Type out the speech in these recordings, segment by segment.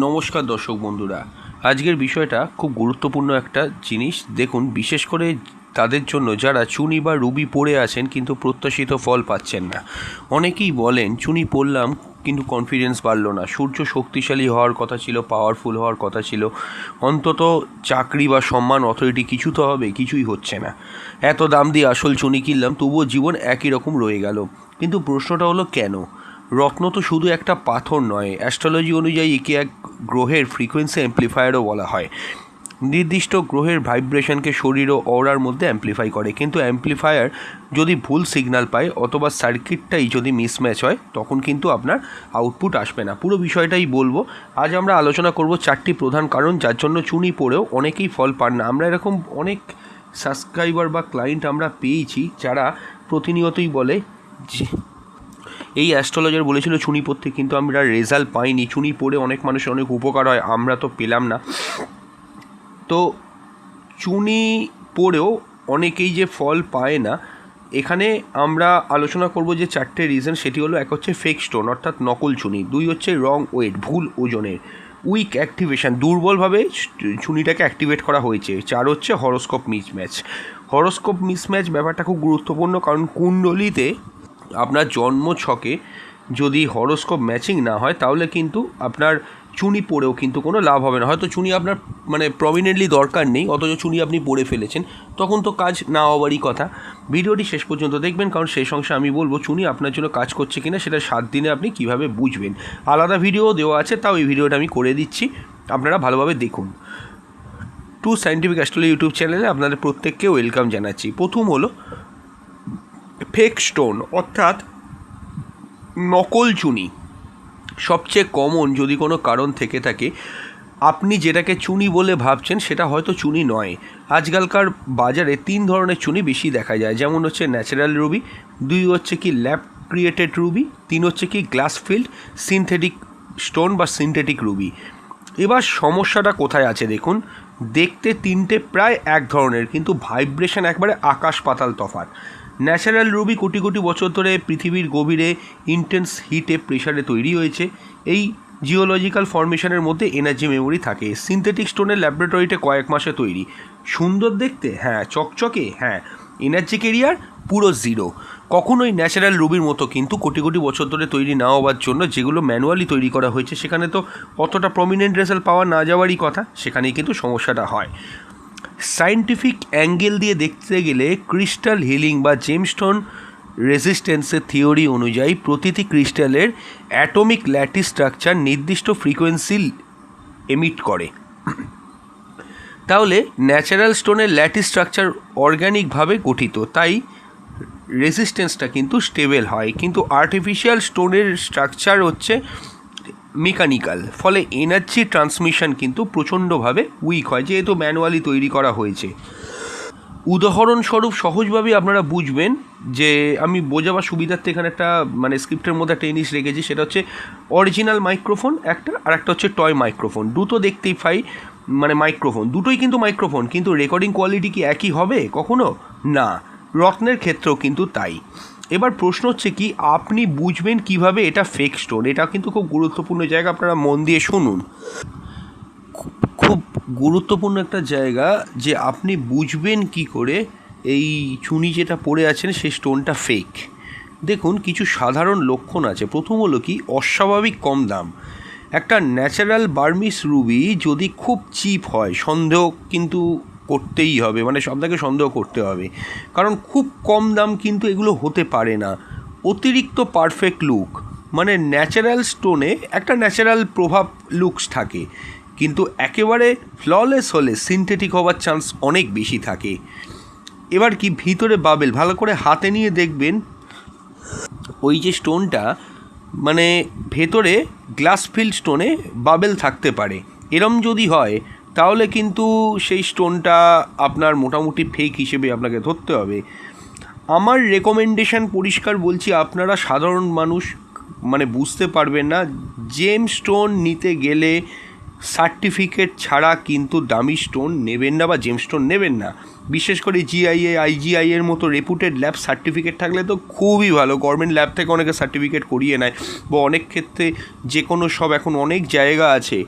নমস্কার দর্শক বন্ধুরা, আজকের বিষয়টা খুব গুরুত্বপূর্ণ একটা জিনিস। দেখুন, বিশেষ করে তাদের জন্য যারা চুনি বা রুবি পড়ে আছেন কিন্তু প্রত্যাশিত ফল পাচ্ছেন না। অনেকেই বলেন চুনি পড়লাম কিন্তু কনফিডেন্স বাড়লো না। সূর্য শক্তিশালী হওয়ার কথা ছিল, পাওয়ারফুল হওয়ার কথা ছিল, অন্তত চাকরি বা সম্মান অথরিটি কিছু তো হবে, কিছুই হচ্ছে না। এত দাম দিয়ে আসল চুনি কিনলাম, তবুও জীবন একই রকম রয়ে গেল। কিন্তু প্রশ্নটা হলো কেন? রত্ন তো শুধু একটা পাথর নয়, অ্যাস্ট্রোলজি অনুযায়ী একে এক গ্রহের ফ্রিকোয়েন্সি অ্যাম্প্লিফায়ারও বলা হয়। নির্দিষ্ট গ্রহের ভাইব্রেশনকে শরীর ও অরার মধ্যে অ্যাম্প্লিফাই করে, কিন্তু অ্যাম্প্লিফায়ার যদি ভুল সিগন্যাল পায় অথবা সার্কিটটাই যদি মিসম্যাচ হয়, তখন কিন্তু আপনার আউটপুট আসবে না। পুরো বিষয়টাই বলবো। আজ আমরা আলোচনা করব 4টি প্রধান কারণ যার জন্য চুনি পড়েও অনেকেই ফল পান না। আমরা এরকম অনেক সাবস্ক্রাইবার বা ক্লায়েন্ট আমরা পেয়েছি যারা প্রতিনিয়তই বলে যে এই অ্যাস্ট্রোলজার বলেছিল চুনি পড়তে, কিন্তু আমরা রেজাল্ট পাইনি। চুনি পড়ে অনেক মানুষের অনেক উপকার হয়, আমরা তো পেলাম না। তো চুনি পড়েও অনেকেই যে ফল পায় না, এখানে আমরা আলোচনা করব যে 4টে রিজন। সেটি হলো, এক হচ্ছে ফেক স্টোন অর্থাৎ নকল চুনি, 2 হচ্ছে রং ওয়েট ভুল ওজনের, উইক অ্যাক্টিভেশন দুর্বলভাবে চুনিটাকে অ্যাক্টিভেট করা হয়েছে, 4 হচ্ছে হরোস্কোপ মিসম্যাচ। হরোস্কোপ মিসম্যাচ ব্যাপারটা খুব গুরুত্বপূর্ণ, কারণ কুণ্ডলিতে আপনার জন্ম ছকে যদি হরোস্কোপ ম্যাচিং না হয় তাহলে কিন্তু আপনার চুনি পড়েও কিন্তু কোনো লাভ হবে না। হয়তো চুনি আপনার প্রমিনেন্টলি দরকার নেই, অথচ চুনি আপনি পড়ে ফেলেছেন, তখন তো কাজ না হওয়ারই কথা। ভিডিওটি শেষ পর্যন্ত দেখবেন, কারণ শেষ অংশে আমি বলবো চুনি আপনার জন্য কাজ করছে কিনা সেটা 7 দিনে আপনি কিভাবে বুঝবেন। আলাদা ভিডিও দেওয়া আছে, তাও এই ভিডিওটা আমি করে দিচ্ছি, আপনারা ভালোভাবে দেখুন। টু সায়েন্টিফিক অ্যাস্ট্রোলজি ইউটিউব চ্যানেলে আপনাদের প্রত্যেককে ওয়েলকাম জানাচ্ছি। প্রথম হলো ফেক স্টোন অর্থাৎ নকল চুনি। সবচেয়ে কমন যদি কোনো কারণ থেকে থাকে, আপনি যেটাকে চুনি বলে ভাবছেন সেটা হয়তো চুনি নয়। আজকালকার বাজারে 3 ধরনের চুনি বেশি দেখা যায়, যেমন হচ্ছে ন্যাচারাল রুবি, 2 হচ্ছে কি ল্যাব ক্রিয়েটেড রুবি, 3 হচ্ছে কি গ্লাস ফিল্ড সিনথেটিক স্টোন বা সিনথেটিক রুবি। এবার সমস্যাটা কোথায় আছে দেখুন, দেখতে 3টে প্রায় এক ধরনের, কিন্তু ভাইব্রেশন একবারে আকাশ পাতাল তফাৎ। ন্যাচারাল রুবি কোটি কোটি বছর ধরে পৃথিবীর গভীরে ইন্টেন্স হিটে প্রেশারে তৈরি হয়েছে। এই জিওলজিক্যাল ফরমেশনের মধ্যে এনার্জি মেমোরি থাকে। সিনথেটিক স্টোনের ল্যাবরেটরিতে কয়েক মাসে তৈরি, সুন্দর দেখতে, হ্যাঁ, চকচকে, হ্যাঁ, এনার্জি কেরিয়ার পুরো জিরো। কখনোই ন্যাচারাল রুবির মতো কিন্তু কোটি কোটি বছর ধরে তৈরি না হওয়ার জন্য যেগুলো ম্যানুয়ালি তৈরি করা হয়েছে সেখানে তো অতটা প্রমিনেন্ট রেজাল্ট পাওয়া না যাওয়ারই কথা, সেখানেই কিন্তু সমস্যাটা হয়। সায়েন্টিফিক অ্যাঙ্গেল দিয়ে দেখতে গেলে ক্রিস্টাল হিলিং বা জেমস্টোন রেজিস্ট্যান্সের থিওরি অনুযায়ী প্রতিটি ক্রিস্টালের অ্যাটমিক ল্যাটিস স্ট্রাকচার নির্দিষ্ট ফ্রিকোয়েন্সি এমিট করে। তাহলে ন্যাচারাল স্টোনের ল্যাটিস স্ট্রাকচার অর্গ্যানিকভাবে গঠিত, তাই রেজিস্ট্যান্সটা কিন্তু স্টেবল হয়। কিন্তু আর্টিফিশিয়াল স্টোনের স্ট্রাকচার হচ্ছে মেকানিক্যাল, ফলে এনার্জি ট্রান্সমিশন কিন্তু প্রচণ্ডভাবে উইক হয়, যেহেতু ম্যানুয়ালি তৈরি করা হয়েছে। উদাহরণস্বরূপ সহজভাবে আপনারা বুঝবেন, যে আমি বোঝাবার সুবিধার্থে এখানে একটা স্ক্রিপ্টের মধ্যে একটা জিনিস রেখেছি, সেটা হচ্ছে অরিজিনাল মাইক্রোফোন একটা, আর একটা হচ্ছে টয় মাইক্রোফোন। দুটো দেখতেই পাই মাইক্রোফোন, দুটোই কিন্তু মাইক্রোফোন, কিন্তু রেকর্ডিং কোয়ালিটি কি একই হবে কখনো? না। রত্নের ক্ষেত্রেও কিন্তু তাই। এবার প্রশ্ন হচ্ছে কি, আপনি বুঝবেন কিভাবে এটা ফেক স্টোন? এটা কিন্তু খুব গুরুত্বপূর্ণ জায়গা, আপনারা মন দিয়ে শুনুন। খুব গুরুত্বপূর্ণ একটা জায়গা, যে আপনি বুঝবেন কি করে এই চুনি যেটা পড়ে আছেন সেই স্টোনটা ফেক। দেখুন, কিছু সাধারণ লক্ষণ আছে। প্রথম হলো কি, অস্বাভাবিক কম দাম। একটা ন্যাচারাল বার্মিস রুবি যদি খুব চিপ হয়, সন্দেহ কিন্তু করতেই হবে, সবটাকে সন্দেহ করতে হবে, কারণ খুব কম দাম কিন্তু এগুলো হতে পারে না। অতিরিক্ত পারফেক্ট লুক, ন্যাচারাল স্টোনে একটা ন্যাচারাল প্রভাব লুকস থাকে, কিন্তু একেবারে ফ্ললেস হলে সিনথেটিক হওয়ার চান্স অনেক বেশি থাকে। এবার কি, ভিতরে বাবেল, ভালো করে হাতে নিয়ে দেখবেন ওই যে স্টোনটা, ভেতরে গ্লাস ফিল্ড স্টোনে বাবেল থাকতে পারে। এরম যদি হয় তাহলে কিন্তু সেই স্টোনটা আপনার মোটামুটি ফেক হিসেবে আপনাকে ধরতে হবে। আমার রেকমেন্ডেশন পরিষ্কার বলছি, আপনারা সাধারণ মানুষ বুঝতে পারবেন না। জেম স্টোন নিতে গেলে সার্টিফিকেট ছাড়া কিন্তু দামি স্টোন নেবেন না বা জেম স্টোন নেবেন না। বিশেষ করে জিআইএ, আইজিআই এর মতো রেপুটেড ল্যাব সার্টিফিকেট থাকলে তো খুবই ভালো। গভর্নমেন্ট ল্যাব থেকে অনেকে সার্টিফিকেট করিয়ে নেয়, বা অনেক ক্ষেত্রে যে কোনো সব এখন অনেক জায়গা আছে,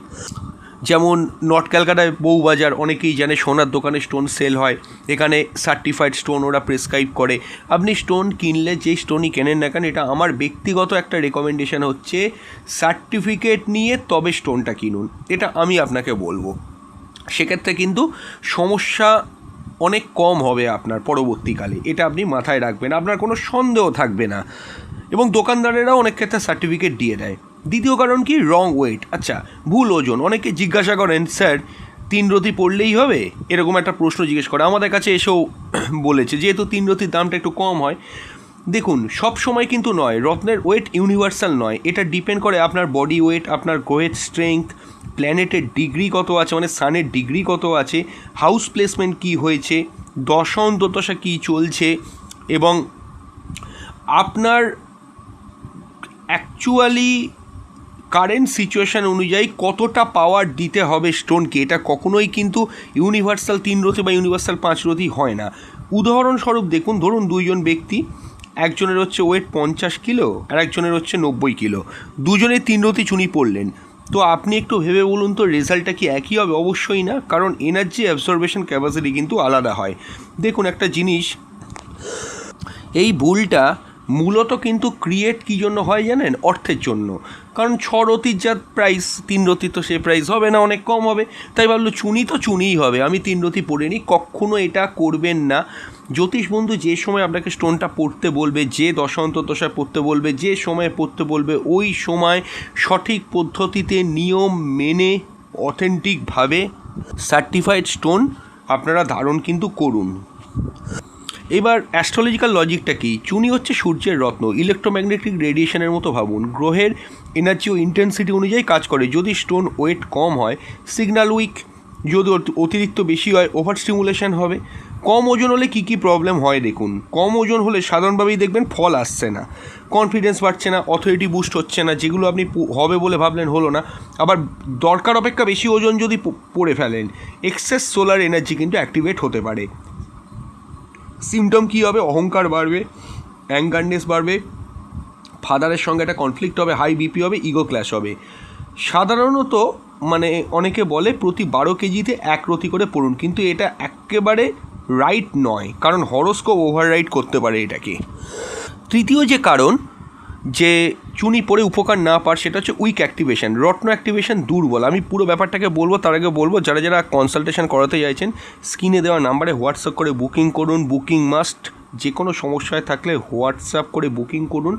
যেমন নর্থ ক্যালকাটায় বউবাজার, অনেকেই জানে সোনার দোকানে স্টোন সেল হয়, এখানে সার্টিফাইড স্টোন ওরা প্রেসক্রাইব করে। আপনি স্টোন কিনলে যেই স্টোনই কেনেন না কেন, এটা আমার ব্যক্তিগত একটা রেকমেন্ডেশন হচ্ছে সার্টিফিকেট নিয়ে তবে স্টোনটা কিনুন, এটা আমি আপনাকে বলবো। সেক্ষেত্রে কিন্তু সমস্যা অনেক কম হবে আপনার পরবর্তীকালে, এটা আপনি মাথায় রাখবেন, আপনার কোনো সন্দেহ থাকবে না। এবং দোকানদারেরাও অনেক ক্ষেত্রে সার্টিফিকেট দিয়ে দেয়। দ্বিতীয় কারণ কি, রং ওয়েট, আচ্ছা ভুল ওজন। অনেকে জিজ্ঞাসা করেন স্যার 3 রতি পড়লেই হবে, এরকম একটা প্রশ্ন জিজ্ঞেস করে আমাদের কাছে এসেও বলেছে, যেহেতু 3 রতির দামটা একটু কম হয়। দেখুন, সব সময় কিন্তু নয়, রত্নের ওয়েট ইউনিভার্সাল নয়, এটা ডিপেন্ড করে আপনার বডি ওয়েট, আপনার গ্রোথ স্ট্রেংথ, প্ল্যানেটের ডিগ্রি কত আছে, মানে সানের ডিগ্রি কত আছে, হাউস প্লেসমেন্ট কী হয়েছে, দশা অন্তর্দশা কী চলছে, এবং আপনার অ্যাকচুয়ালি কারেন্ট সিচুয়েশান অনুযায়ী কতটা পাওয়ার দিতে হবে স্টোনকে। এটা কখনোই কিন্তু ইউনিভার্সাল 3 রতি বা ইউনিভার্সাল 5 রতি হয় না। উদাহরণস্বরূপ দেখুন, ধরুন দুইজন ব্যক্তি, একজনের হচ্ছে ওয়েট 50 কিলো আর একজনের হচ্ছে 90 কিলো, দুজনে 3 রতি চুনি পড়লেন, তো আপনি একটু ভেবে বলুন তো রেজাল্টটা কি একই হবে? অবশ্যই না, কারণ এনার্জি অ্যাবজর্বেশন ক্যাপাসিটি কিন্তু আলাদা হয়। দেখুন একটা জিনিস, এই ভুলটা মূলত কিন্তু ক্রিয়েট কী জন্য হয় জানেন? অর্থের জন্য। কারণ 6 রতির যা প্রাইস, 3 রতি তো সে প্রাইস হবে না, অনেক কম হবে, তাই ভাবলো চুনি তো চুনিই হবে, আমি 3 রতি পড়ে নিই। কখনো এটা করবেন না। জ্যোতিষ বন্ধু যে সময় আপনাকে স্টোনটা পড়তে বলবে, যে দশা অন্তর্দশায় পড়তে বলবে, যে সময়ে পড়তে বলবে, ওই সময় সঠিক পদ্ধতিতে নিয়ম মেনে অথেন্টিকভাবে সার্টিফাইড স্টোন আপনারা ধারণ কিন্তু করুন। এবার অ্যাস্ট্রোলজিক্যাল লজিকটা কি? চুনি হচ্ছে সূর্যের রত্ন, ইলেকট্রোম্যাগনেটিক রেডিয়েশনের মতো ভাবুন, গ্রহের এনার্জি ও ইন্টেন্সিটি অনুযায়ী কাজ করে। যদি স্টোন ওয়েট কম হয় সিগন্যাল উইক, যদি অতিরিক্ত বেশি হয় ওভার স্টিমুলেশন হবে। কম ওজন হলে কী কী প্রবলেম হয় দেখুন। কম ওজন হলে সাধারণভাবেই দেখবেন ফল আসছে না, কনফিডেন্স বাড়ছে না, অথরিটি বুস্ট হচ্ছে না, যেগুলো আপনি হবে বলে ভাবলেন হলো না। আবার দরকার অপেক্ষা বেশি ওজন যদি পড়ে ফেলেন, এক্সেস সোলার এনার্জি কিন্তু অ্যাক্টিভেট হতে পারে। সিমটম কী হবে? অহংকার বাড়বে, অ্যাঙ্গারনেস বাড়বে, ফাদারের সঙ্গে একটা কনফ্লিক্ট হবে, হাই বিপি হবে, ইগো ক্ল্যাশ হবে। সাধারণত মানে অনেকে বলে প্রতি 12 কেজিতে 1 রতি করে পড়ুন, কিন্তু এটা একেবারে রাইট নয়, কারণ হরোস্কোপ ওভাররাইড করতে পারে এটাকে। তৃতীয় যে কারণ যে চুনি পড়ে উপকার না পার, সেটা হচ্ছে উইক অ্যাক্টিভেশন, রত্ন অ্যাক্টিভেশন দুর্বল। আমি পুরো ব্যাপারটাকে বলবো, তার আগে বলবো যারা যারা কনসালটেশন করাতে চাইছেন স্ক্রিনে দেওয়া নাম্বারে হোয়াটসঅ্যাপ করে বুকিং করুন। বুকিং মাস্ট, যে কোনো সমস্যায় থাকলে হোয়াটসঅ্যাপ করে বুকিং করুন,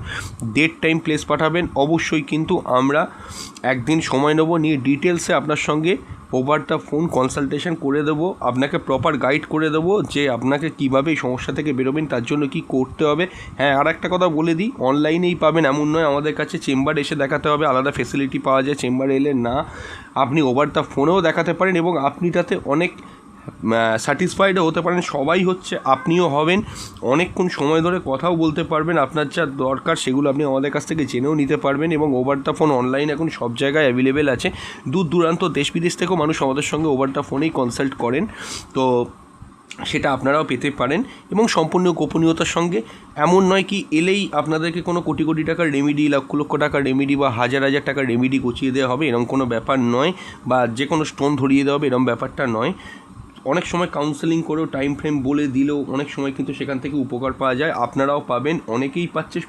ডেট টাইম প্লেস পাঠাবেন। অবশ্যই কিন্তু আমরা একদিন সময় নেব, নিয়ে ডিটেলসে আপনার সঙ্গে ওভার দ্য ফোন কনসালটেশন করে দেবো, আপনাকে প্রপার গাইড করে দেবো যে আপনাকে কীভাবে এই সমস্যা থেকে বেরোবেন, তার জন্য কি করতে হবে। হ্যাঁ, আর একটা কথা বলে দিই, অনলাইনেই পাবেন এমন নয়, আমাদের কাছে চেম্বারে এসে দেখাতে হবে, আলাদা ফেসিলিটি পাওয়া যায় চেম্বারে এলে। না, আপনি ওভার দ্য ফোনেও দেখাতে পারেন এবং আপনি তাতে অনেক স্যাটিসফাইডও হতে পারেন, সবাই হচ্ছে, আপনিও হবেন, অনেকক্ষণ সময় ধরে কথাও বলতে পারবেন, আপনার যা দরকার সেগুলো আপনি আমাদের কাছ থেকে জেনেও নিতে পারবেন। এবং ওভার দ্য ফোন অনলাইন এখন সব জায়গায় অ্যাভেলেবেল আছে, দূর দূরান্ত দেশ বিদেশ থেকেও মানুষ আমাদের সঙ্গে ওভার দ্য ফোনেই কনসাল্ট করেন, তো সেটা আপনারাও পেতে পারেন। এবং সম্পূর্ণ গোপনীয়তার সঙ্গে, এমন নয় কি এলেই আপনাদেরকে কোনো কোটি কোটি টাকার রেমেডি, লক্ষ লক্ষ টাকার রেমেডি বা হাজার হাজার টাকার রেমেডি গছিয়ে দেওয়া হবে, এরকম কোনো ব্যাপার নয়, বা যে কোনো স্টোন ধরিয়ে দেওয়া হবে এরকম ব্যাপারটা নয়। অনেক সময় কাউন্সেলিং করেও টাইম ফ্রেম বলে দিলেও অনেক সময় কিন্তু সেখান থেকে উপকার পাওয়া যায়, আপনারাও পাবেন, অনেকেই পাচ্ছে,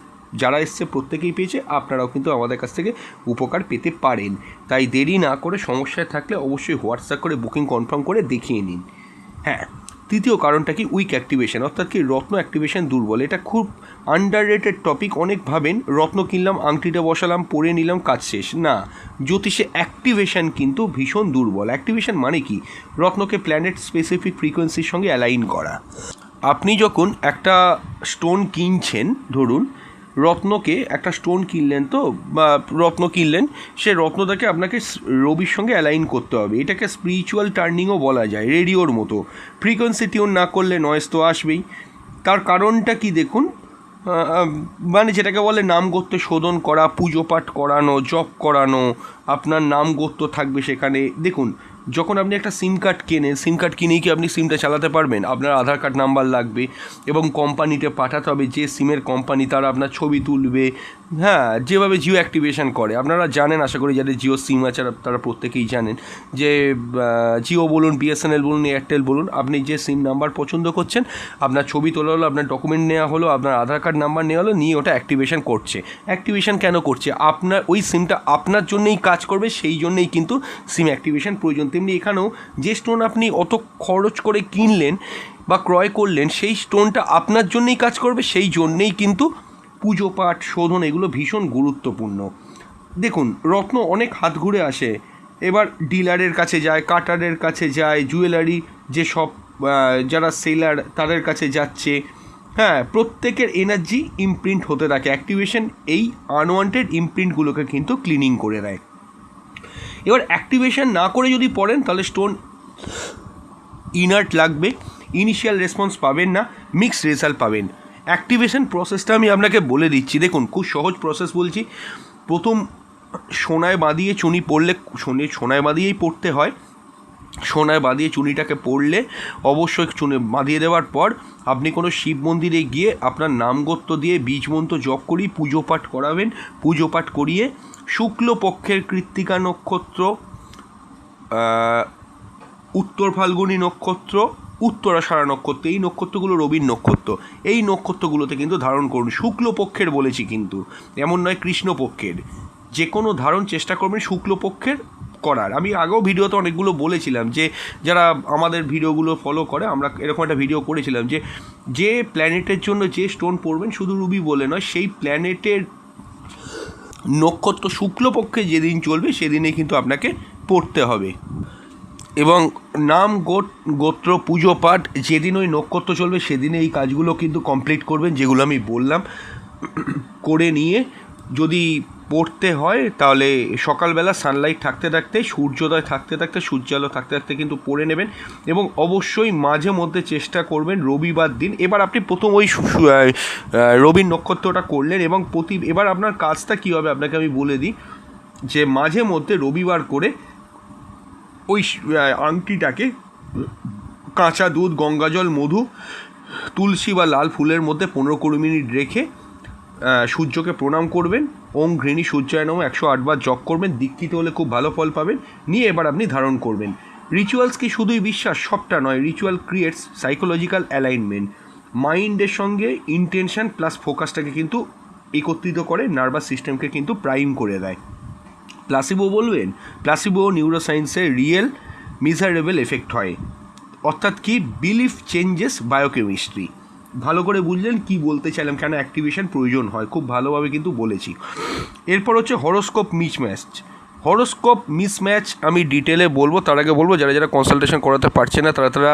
যারা এসছে প্রত্যেকেই পেয়েছে, আপনারাও কিন্তু আমাদের কাছ থেকে উপকার পেতে পারেন। তাই দেরি না করে সমস্যায় থাকলে অবশ্যই হোয়াটসঅ্যাপ করে বুকিং কনফার্ম করে দেখিয়ে নিন। হ্যাঁ, তৃতীয় কারণটা কি, উইক অ্যাক্টিভেশন, অর্থাৎ কি রত্ন অ্যাক্টিভেশন দুর্বল। এটা খুব আন্ডাররেটেড টপিক। অনেক ভাবেন রত্ন কিনলাম, আংটিটা বসালাম, পরে নিলাম, কাজ শেষ। না, জ্যোতিষে অ্যাক্টিভেশন কিন্তু ভীষণ দুর্বল। অ্যাক্টিভেশন মানে কি, রত্নকে প্ল্যানেট স্পেসিফিক ফ্রিকোয়েন্সির সঙ্গে অ্যালাইন করা। আপনি যখন একটা স্টোন কিনছেন, ধরুন রত্নকে একটা স্টোন কিনলেন, তো বা রত্ন কিনলেন, সে রত্নটাকে আপনাকে রবির সঙ্গে অ্যালাইন করতে হবে। এটাকে স্পিরিচুয়াল টার্নিংও বলা যায়, রেডিওর মতো। ফ্রিকোয়েন্সি টিউন না করলে নয়েজ তো আসবেই। তার কারণটা কি দেখুন, মানে যেটাকে বলে নাম গোত্র শোধন করা, পুজো পাঠ করানো, জপ করানো, আপনার নাম গোত্র থাকবে সেখানে। দেখুন, যখন আপনি একটা সিম কার্ড কেনেন, সিম কার্ড কিনেই কি আপনি সিমটা চালাতে পারবেন? আপনার আধার কার্ড নাম্বার লাগবে এবং কোম্পানিতে পাঠাতে হবে, যে সিমের কোম্পানি তারা আপনার ছবি তুলবে। হ্যাঁ, যেভাবে জিও অ্যাক্টিভেশন করে আপনারা জানেন, আশা করি যাদের জিও সিম আছে তারা প্রত্যেকেই জানেন যে জিও বলুন, বিএসএনএল বলুন, এয়ারটেল বলুন, আপনি যে সিম নাম্বার পছন্দ করছেন, আপনার ছবি তোলা হলো, আপনার ডকুমেন্ট নেওয়া হলো, আপনার আধার কার্ড নাম্বার নেওয়া হলো, নিয়ে ওটা অ্যাক্টিভেশন করছে। অ্যাক্টিভেশন কেন করছে? আপনার ওই সিমটা আপনার জন্যই কাজ করবে, সেই জন্যই কিন্তু সিম অ্যাক্টিভেশন প্রয়োজন। তেমনি এখানেও যে স্টোন আপনি অত খরচ করে কিনলেন বা ক্রয় করলেন, সেই স্টোনটা আপনার জন্যই কাজ করবে, সেই জন্যেই কিন্তু পুজো পাঠ শোধন এগুলো ভীষণ গুরুত্বপূর্ণ। দেখুন, রত্ন অনেক হাত ঘুরে আসে, এবার ডিলারের কাছে যায়, কাটারের কাছে যায়, জুয়েলারি যে সব যারা সেলার তাদের কাছে যাচ্ছে। হ্যাঁ, প্রত্যেকের এনার্জি ইমপ্রিন্ট হতে থাকে। অ্যাক্টিভেশন এই আনওয়ান্টেড ইমপ্রিন্টগুলোকে কিন্তু ক্লিনিং করে দেয়। এবার অ্যাক্টিভেশন না করে যদি পড়েন তাহলে স্টোন ইনার্ট লাগবে, ইনিশিয়াল রেসপন্স পাবেন না, মিক্সড রেজাল্ট পাবেন। অ্যাক্টিভেশন প্রসেসটা আমি আপনাকে বলে দিচ্ছি। দেখুন, খুব সহজ প্রসেস বলছি। প্রথম সোনায় বাঁধিয়ে চুনি পড়লে, সোনায় বাঁধিয়েই পড়তে হয়। সোনায় বাঁধিয়ে চুনিটাকে পড়লে অবশ্যই চুনি বাঁধিয়ে দেওয়ার পর আপনি কোনো শিব মন্দিরে গিয়ে আপনার নামগোত্র দিয়ে বীজ মন্ত্র জপ করিয়ে পুজো পাঠ করাবেন। পুজো পাঠ করিয়ে শুক্লপক্ষের কৃত্তিকা নক্ষত্র, উত্তর ফাল্গুনী নক্ষত্র, উত্তরাষাঢ়া নক্ষত্র, এই নক্ষত্রগুলো রবির নক্ষত্র, এই নক্ষত্রগুলোতে কিন্তু ধারণ করুন। শুক্লপক্ষের বলেছি কিন্তু, এমন নয় কৃষ্ণপক্ষের। যে কোনো ধারণ চেষ্টা করবেন শুক্লপক্ষের করার। আমি আগেও ভিডিওতে অনেকগুলো বলেছিলাম যে যারা আমাদের ভিডিওগুলো ফলো করে, আমরা এরকম একটা ভিডিও করেছিলাম যে যে প্ল্যানেটের জন্য যে স্টোন পড়বেন, শুধু রুবি বলে নয়, সেই প্ল্যানেটের নক্ষত্র শুক্লপক্ষে যেদিন চলবে সেদিনে কিন্তু আপনাকে পড়তে হবে। এবং নাম গোত্র পুজো পাঠ যেদিন ওই নক্ষত্র চলবে সেদিনে এই কাজগুলো কিন্তু কমপ্লিট করবেন, যেগুলো আমি বললাম। করে নিয়ে যদি পড়তে হয় তাহলে সকালবেলা সানলাইট থাকতে থাকতে, সূর্যোদয় থাকতে থাকতে, সূর্যালো থাকতে থাকতে কিন্তু পড়ে নেবেন। এবং অবশ্যই মাঝে মধ্যে চেষ্টা করবেন রবিবার দিন। এবার আপনি প্রথম ওই রবির নক্ষত্রটা করলেন এবং এবার আপনার কাজটা কী হবে আপনাকে আমি বলে দিই, যে মাঝে মধ্যে রবিবার করে ওই আংটিটাকে কাঁচা দুধ, গঙ্গাজল, মধু, তুলসী বা লাল ফুলের মধ্যে 15-20 মিনিট রেখে সূর্যকে প্রণাম করবেন। ওম ঘৃণী সূর্যায় নমঃ 108 বার জপ করবেন। দীক্ষিত হলে খুব ভালো ফল পাবেন। নিয়ে এবার আপনি ধারণ করবেন। রিচুয়ালস কি শুধুই বিশ্বাস? সবটা নয়। Ritual creates psychological alignment. মাইন্ডের সঙ্গে ইন্টেনশন প্লাস ফোকাসটাকে কিন্তু একত্রিত করে, নার্ভাস সিস্টেমকে কিন্তু প্রাইম করে দেয়। প্লাসিবো বলবেন? প্লাসিবো নিউরোসায়েন্সের রিয়েল মিজারেবল এফেক্ট হয়। অর্থাৎ কি? Belief changes biochemistry. ভালো করে বুঝলেন কি বলতে চাইলাম, কেন অ্যাক্টিভেশন প্রয়োজন হয়, খুব ভালোভাবে কিন্তু বলেছি। এরপর হচ্ছে হরোস্কোপ মিসম্যাচ। হরোস্কোপ মিসম্যাচ আমি ডিটেলে বলবো, তার আগে বলবো যারা যারা কনসালটেশন করাতে পারছে না তারা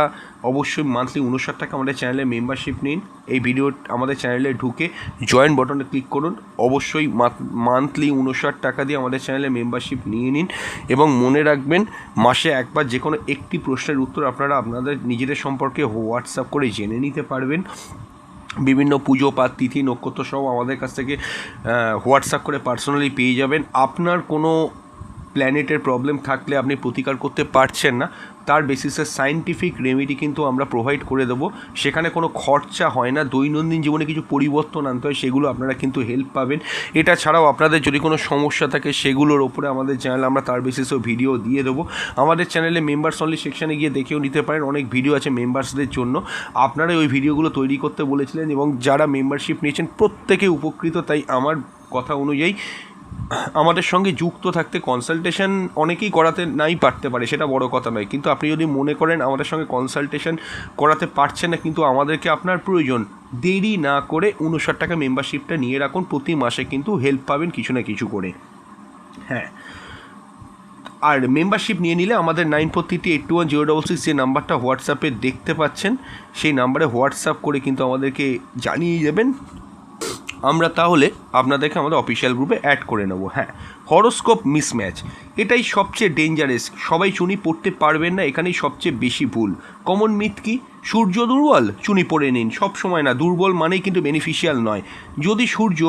অবশ্যই মান্থলি 59 টাকা আমাদের চ্যানেলে মেম্বারশিপ নিন। এই ভিডিও আমাদের চ্যানেলে ঢুকে জয়েন বাটনে ক্লিক করুন। অবশ্যই মান্থলি 59 টাকা দিয়ে আমাদের চ্যানেলে মেম্বারশিপ নিয়ে নিন। এবং মনে রাখবেন, মাসে একবার যে কোনো একটি প্রশ্নের উত্তর আপনারা আপনাদের নিজেদের সম্পর্কে হোয়াটসঅ্যাপ করে জেনে নিতে পারবেন। বিভিন্ন পুজো পাঠ, তিথি, নক্ষত্র সব আমাদের কাছ থেকে হোয়াটসঅ্যাপ করে পার্সোনালি পেয়ে যাবেন। আপনার কোনো প্ল্যানেটের প্রবলেম থাকলে আপনি প্রতিকার করতে পারছেন না, তার বেসিসে সায়েন্টিফিক রেমেডি কিন্তু আমরা প্রোভাইড করে দেবো। সেখানে কোনো খরচা হয় না। দৈনন্দিন জীবনে কিছু পরিবর্তন আনতে হয়, সেগুলো আপনারা কিন্তু হেল্প পাবেন। এটা ছাড়াও আপনাদের যদি কোনো সমস্যা থাকে সেগুলোর ওপরে আমাদের চ্যানেলে আমরা তার বেসিসেও ভিডিও দিয়ে দেবো। আমাদের চ্যানেলে মেম্বার্স অনলি সেকশানে গিয়ে দেখেও নিতে পারেন, অনেক ভিডিও আছে মেম্বার্সদের জন্য। আপনারা ওই ভিডিওগুলো তৈরি করতে বলেছিলেন এবং যারা মেম্বারশিপ নিয়েছেন প্রত্যেকে উপকৃত। তাই আমার কথা অনুযায়ী আমাদের সঙ্গে যুক্ত থাকতে, কনসালটেশন অনেকেই করাতে নাই পারতে পারে, সেটা বড় কথা নয়, কিন্তু আপনি যদি মনে করেন আমাদের সঙ্গে কনসালটেশন করাতে পারছেন না কিন্তু আমাদেরকে আপনার প্রয়োজন, দেরি না করে 59 টাকা মেম্বারশিপটা নিয়ে রাখুন। প্রতি মাসে কিন্তু হেল্প পাবেন কিছু না কিছু করে। হ্যাঁ, আর মেম্বারশিপ নিয়ে নিলে আমাদের 9433810666 যে নাম্বারটা হোয়াটসঅ্যাপে দেখতে পাচ্ছেন সেই নাম্বারে হোয়াটসঅ্যাপ করে কিন্তু আমাদেরকে জানিয়ে যাবেন। আমরা তাহলে আপনাদেরকে আমাদের অফিসিয়াল গ্রুপে অ্যাড করে নেব। হ্যাঁ, হরোস্কোপ মিসম্যাচ, এটাই সবচেয়ে ডেঞ্জারাস। সবাই চুনি পড়তে পারবেন না, এখানেই সবচেয়ে বেশি ভুল। কমন মিথ কি? সূর্য দুর্বল, চুনি পড়ে নিন। সব সময় না, দুর্বল মানেই কিন্তু বেনিফিশিয়াল নয়। যদি সূর্য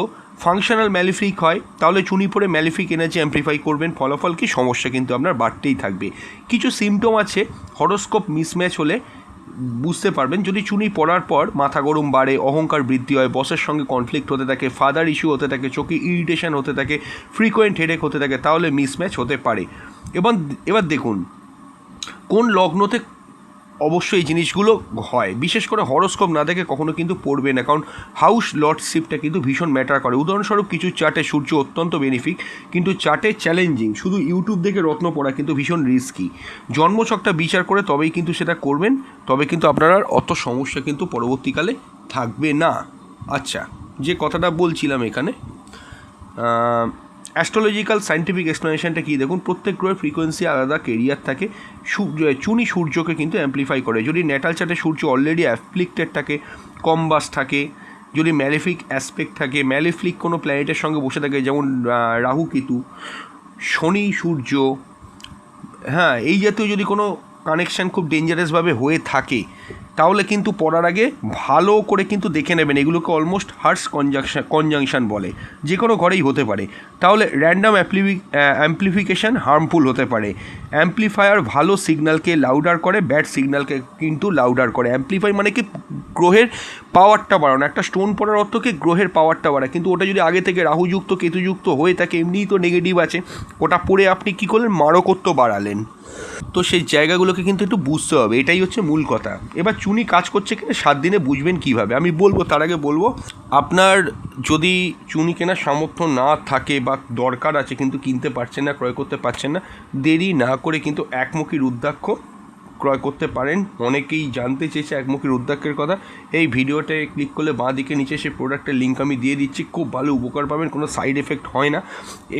ফাংশনাল ম্যালিফিক হয় তাহলে চুনি পরে ম্যালিফিক এনার্জি অ্যাম্প্লিফাই করবেন, ফলাফল কি? সমস্যা কিন্তু আপনার বাড়তেই থাকবে। কিছু সিমটম আছে হরোস্কোপ মিসম্যাচ হলে বুঝতে পারবেন। যদি চুনি পড়ার পর মাথা গরম বাড়ে, অহংকার বৃদ্ধি হয়, বসের সঙ্গে কনফ্লিক্ট হতে থাকে, ফাদার ইস্যু হতে থাকে, চোখে ইরিটেশন হতে থাকে, ফ্রিকোয়েন্ট হেডেক হতে থাকে, তাহলে মিসম্যাচ হতে পারে। এবার দেখুন কোন লগ্নতে অবশ্যই এই জিনিসগুলো হয়। বিশেষ করে হরোস্কোপ না দেখে কখনো কিন্তু পড়বে না, কারণ হাউস লর্ডশিপটা কিন্তু ভীষণ ম্যাটার করে। উদাহরণস্বরূপ কিছু চার্টে সূর্য অত্যন্ত বেনিফিক, কিন্তু চার্টে চ্যালেঞ্জিং। শুধু ইউটিউব দেখে রত্ন পড়া কিন্তু ভীষণ রিস্কি। জন্মছকটা বিচার করে তবেই কিন্তু সেটা করবেন, তবে কিন্তু আপনার আর অত সমস্যা কিন্তু পরবর্তীকালে থাকবে না। আচ্ছা, যে কথাটা বলছিলাম এখানে, অ্যাস্ট্রোলজিক্যাল সায়েন্টিফিক এক্সপ্লেনেশনটা কী দেখুন। প্রত্যেক গ্রহের ফ্রিকোয়েন্সি আলাদা কেরিয়ার থাকে। চুনি সূর্যকে কিন্তু অ্যাম্প্লিফাই করে। যদি ন্যাটাল চার্টে সূর্য অলরেডি অ্যাফ্লিক্টেড থাকে, কম্বাস থাকে, যদি ম্যালিফিক অ্যাসপেক্ট থাকে, ম্যালিফিক কোনো প্ল্যানেটের সঙ্গে বসে থাকে, যেমন রাহু কেতু, শনি সূর্য, হ্যাঁ, এই জাতীয় যদি কোনো কানেকশান খুব ডেঞ্জারাসভাবে হয়ে থাকে, তাহলে কিন্তু পড়ার আগে ভালো করে কিন্তু দেখে নেবেন। এগুলোকে অলমোস্ট হার্স কনজাংশন বলে, যে কোনো ঘরেই হতে পারে। তাহলে র্যান্ডাম অ্যাম্প্লিফিকেশান হার্মফুল হতে পারে। অ্যাম্প্লিফায়ার ভালো সিগন্যালকে লাউডার করে, ব্যাড সিগন্যালকে কিন্তু লাউডার করে। অ্যাম্প্লিফাই মানে কি? গ্রহের পাওয়ারটা বাড়ানো। একটা স্টোন পড়ার অর্থ কি? গ্রহের পাওয়ারটা বাড়ায়। কিন্তু ওটা যদি আগে থেকে রাহুযুক্ত কেতুযুক্ত হয়ে থাকে, এমনিই তো নেগেটিভ আছে, ওটা পড়ে আপনি কী করলেন? মারকত্ব বাড়ালেন। তো সেই জায়গাগুলোকে কিন্তু একটু বুঝতে হবে, এটাই হচ্ছে মূল কথা। এবার চুনি কাজ করছে কিনা 7 দিনে বুঝবেন কিভাবে আমি বলবো। তার আগে বলবো, আপনার যদি চুনি কেনার সামর্থ্য না থাকে বা দরকার আছে কিন্তু কিনতে পারছেন না, ক্রয় করতে পারছেন না, দেরি না করে কিন্তু একমুখী রুদ্রাক্ষ ক্রয় করতে পারেন। অনেকেই জানতে চেয়েছে একমুখী রুদ্রাক্ষের কথা। এই ভিডিওতে ক্লিক করলে বাঁ দিকে নিচে সেই প্রোডাক্টের লিঙ্ক আমি দিয়ে দিচ্ছি, খুব ভালো উপকার পাবেন, কোনো সাইড এফেক্ট হয় না।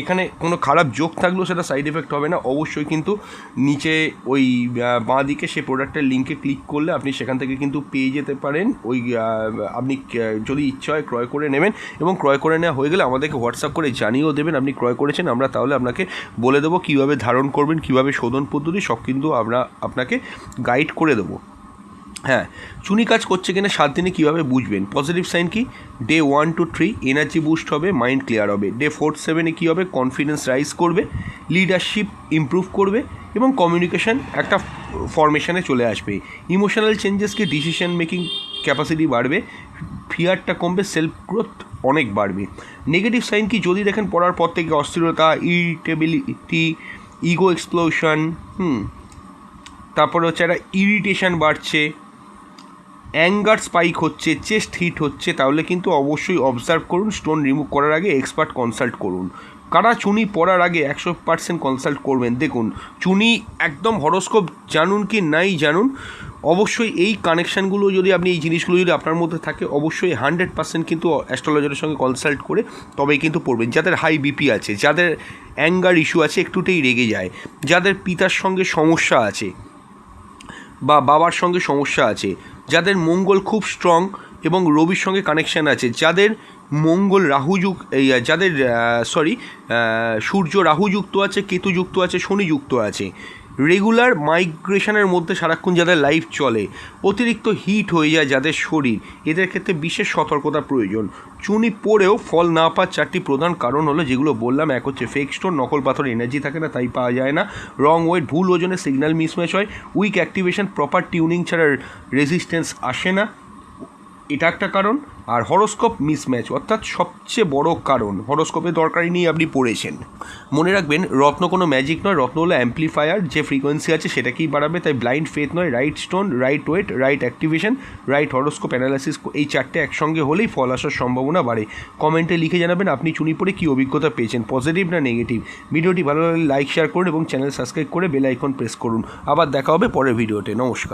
এখানে কোনো খারাপ যোগ থাকলেও সেটা সাইড এফেক্ট হবে না। অবশ্যই কিন্তু নিচে ওই বাঁ দিকে সেই প্রোডাক্টের লিঙ্কে ক্লিক করলে আপনি সেখান থেকে কিন্তু পেয়ে যেতে পারেন। ওই আপনি যদি ইচ্ছা হয় ক্রয় করে নেবেন, এবং ক্রয় করে নেওয়া হয়ে গেলে আমাদেরকে হোয়াটসঅ্যাপ করে জানিয়েও দেবেন আপনি ক্রয় করেছেন। আমরা তাহলে আপনাকে বলে দেবো কীভাবে ধারণ করবেন, কীভাবে শোধন পদ্ধতি, সব কিন্তু আমরা আপনাকে গাইড করে দেবো। হ্যাঁ, চুনি কাজ করছে কিনা 7 দিনে কীভাবে বুঝবেন? পজিটিভ সাইন কি? ডে 1 to 3 এনার্জি বুস্ট হবে, মাইন্ড ক্লিয়ার হবে। ডে 4-7 কী হবে? কনফিডেন্স রাইজ করবে, লিডারশিপ ইমপ্রুভ করবে, এবং কমিউনিকেশন একটা ফরমেশনে চলে আসবে। ইমোশনাল চেঞ্জেস কি? ডিসিশন মেকিং ক্যাপাসিটি বাড়বে, ফিয়ারটা কমবে, সেলফ গ্রোথ অনেক বাড়বে। নেগেটিভ সাইন কি? যদি দেখেন পড়ার পর থেকে অস্থিরতা, ইরিটেবিলিটি, ইগো এক্সপ্লোশন, তারপরে হচ্ছে একটা ইরিটেশন বাড়ছে, অ্যাঙ্গার স্পাইক হচ্ছে, চেস্ট হিট হচ্ছে, তাহলে কিন্তু অবশ্যই অবজার্ভ করুন। স্টোন রিমুভ করার আগে এক্সপার্ট কনসাল্ট করুন। কারা চুনি পড়ার আগে 100% কনসাল্ট করবেন? দেখুন, চুনি একদম হরোস্কোপ জানুন কি নাই জানুন, অবশ্যই এই কানেকশানগুলো যদি আপনি, এই জিনিসগুলো যদি আপনার মধ্যে থাকে, অবশ্যই 100% কিন্তু অ্যাস্ট্রোলজারের সঙ্গে কনসাল্ট করে তবেই কিন্তু পড়বেন। যাদের হাই বিপি আছে, যাদের অ্যাঙ্গার ইস্যু আছে, একটুতেই রেগে যায়, যাদের পিতার সঙ্গে সমস্যা আছে বা বাবার সঙ্গে সমস্যা আছে, যাদের মঙ্গল খুব স্ট্রং এবং রবির সঙ্গে কানেকশান আছে, যাদের মঙ্গল রাহুযুক্ত, যাদের সূর্য রাহুযুক্ত আছে, কেতুযুক্ত আছে, শনিযুক্ত আছে, রেগুলার মাইগ্রেশনের মধ্যে সারাক্ষণ যাদের লাইফ চলে, অতিরিক্ত হিট হয়ে যায় যাদের শরীর, এদের ক্ষেত্রে বিশেষ সতর্কতা প্রয়োজন। চুনি পড়েও ফল না পাওয়ার 4টি প্রধান কারণ হলো যেগুলো বললাম। এক হচ্ছে ফেক স্টোন, নকল পাথর, এনার্জি থাকে না তাই পাওয়া যায় না। রং ওয়েট, ভুল ওজনে সিগন্যাল মিসম্যাচ হয়। উইক অ্যাক্টিভেশন, প্রপার টিউনিং ছাড়া রেজিস্ট্যান্স আসে না, এটা একটা কারণ। আর হরোস্কোপ মিসম্যাচ অর্থাৎ সবচেয়ে বড় কারণ, হরোস্কোপের দরকারই নেই, আপনি পড়েছেন। মনে রাখবেন, রত্ন কোনো ম্যাজিক নয়, রত্ন হলো অ্যাম্প্লিফায়ার, যে ফ্রিকোয়েন্সি আছে সেটাকেই বাড়াবে। তাই ব্লাইন্ড ফেথ নয়, right stone, right weight, right activation, right horoscope analysis, এই 4টে একসঙ্গে হলেই ফল আসার সম্ভাবনা বাড়ে। কমেন্টে লিখে জানাবেন আপনি চুনি পড়ে কী অভিজ্ঞতা পেয়েছেন, পজিটিভ না নেগেটিভ। ভিডিওটি ভালো লাগলে লাইক, শেয়ার করুন এবং চ্যানেল সাবস্ক্রাইব করে বেল আইকন প্রেস করুন। আবার দেখা হবে পরের ভিডিওতে। নমস্কার।